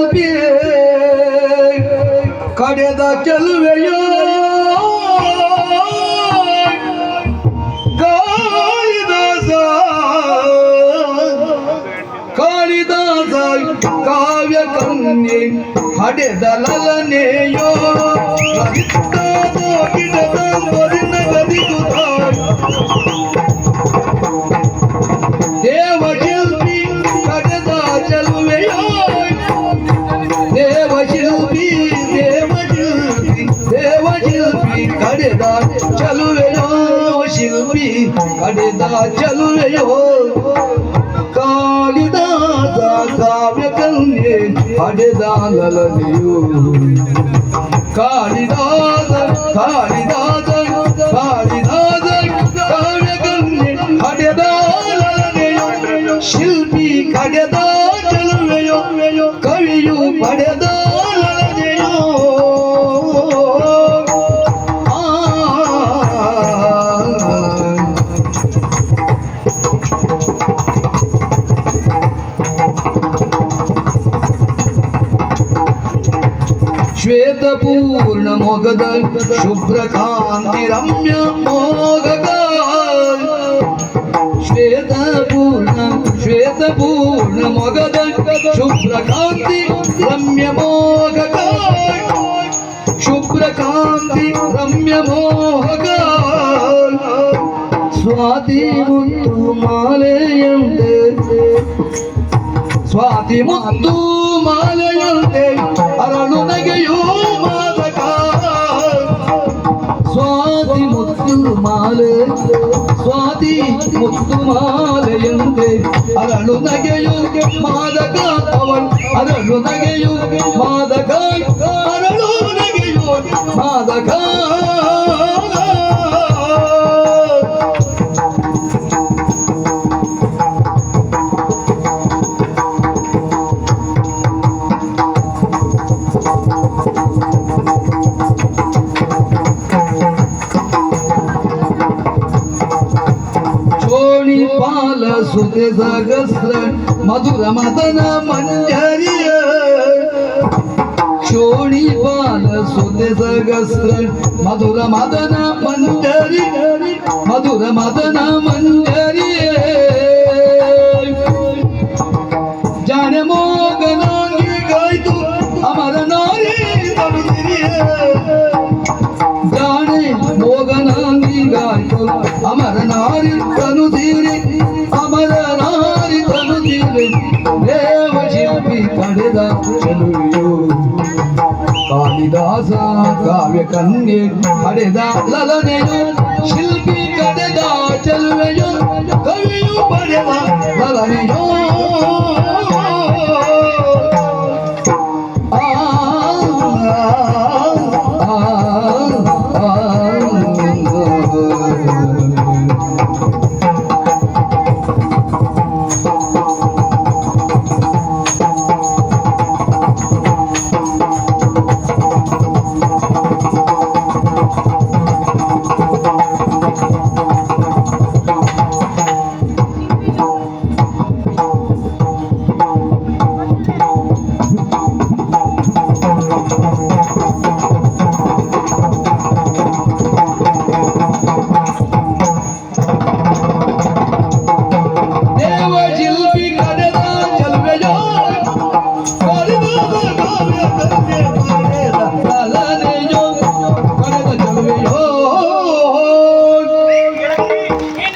ಶಿಲ್ಪಿ ಕಡೆದ ಚೆಲುವೆಯೋ ಕಾಳಿದಾಸ ಕಾಳಿದಾಸ ಕಾವ್ಯ ಕನ್ಯೆ ಹಡೆದ ಲಲನೆಯೋ ಗಿಡದ ಮೊರಿನ ಗದಿಗುತ್ತ ದೇವ ಶಿಲ್ಪಿ ಕಡೆದ ಚೆಲುವೆಯೋ ದೇವ ಶಿಲ್ಪಿ ದೇವ ಶಿಲ್ಪಿ ದೇವ ಶಿಲ್ಪಿ ಕಡೆದ ಚೆಲುವೆಯೋ ಶಿಲ್ಪಿ ಕಡೆದ ಚೆಲುವೆಯೋ ಕಾಳಿದಾಸ ಕಾವ್ಯ ಕನ್ಯೆ ಹಡೆದ ಲಲನೆಯೋ ಕಾಳಿದಾಸ ಕಾಳಿದಾಸ ಕಾಳಿದಾಸ ಕಾವ್ಯ ಕನ್ಯೆ ಹಡೆದ ಲಲನೆಯೋ ಶಿಲ್ಪಿ ಕಡೆದ ಚೆಲುವೆಯೋ ಕವಿಯು ಪಡೆದ ಲಲನೆಯೋ ಶ್ವೇತಪೂರ್ಣ ಮೊಗದ ಶುಭ್ರ ಕಾಂತಿ ರಮ್ಯ ಮೋಗಕ ಶ್ವೇತಪೂರ್ಣ ಮೊಗದ ಶುಭ್ರ ಕಾಂತಿ ರಮ್ಯ ಮೋಗಕ ಶುಭ್ರ ಕಾಂತಿ ರಮ್ಯ ಮೋಹಕ ಸ್ವಾತಿ ಮುತ್ತು ಮಾಲೆಯಂತೆ ಸ್ವಾತಿ ಮುತ್ತು ಮಾಲೆಯಂತೆ ಅರಳು ನಗೆಯೋ ಮಾದಕ ಸ್ವಾತಿ ಮುತ್ತು ಮಾಲೆ ಸ್ವಾತಿ ಮುತ್ತು ಮಾಲೆಯಂತೆ ಅರಳು ನಗೆಯು ಮಾದಕ ಅವಳು ಅರಳು ನಗೆಯು ಮಾದಕ ಅರಳು ನಗೆಯು ಮಾದಕ ಪಾಲ ಸುತೆ ಸಹಸ್ರ ಮಧುರ ಮದನ ಮಂಜರಿಯ ಶೋಣಿ ಪಾಲ ಸುತೆ ಸಹಸ್ರ ಮಧುರ ಮದನ ಮಂಜರಿ ಮಧುರ ಮದನ ಮಂಜರಿಯ ಜಾನೆ ಮೋಗನಾಗಿ ಗಾಯ್ತು ಅಮರ ನಾರಿ ತನುದಿರಿಯ ಜಾನೆ ಮೋಗನಾಗಿ ಗಾಯ್ತು ಅಮರ ನಾರಿ ತನುದಿರಿ ಅಮರ ನಾರಿ ತನುದಿರಿ ದೇವ ಶಿಲ್ಪಿ ಪಡೆದ ಚೆಲುವೆಯೋ ಕಾಳಿದಾಸ ಕಾವ್ಯ ಕನ್ಯೆ ಹಡೆದ ಲಲನೆಯೋ ಶಿಲ್ಪಿ ಕಡೆದ ಚೆಲುವೆಯೋ ಕವಿಯು ಪಡೆದ ಲಲನೆಯೋ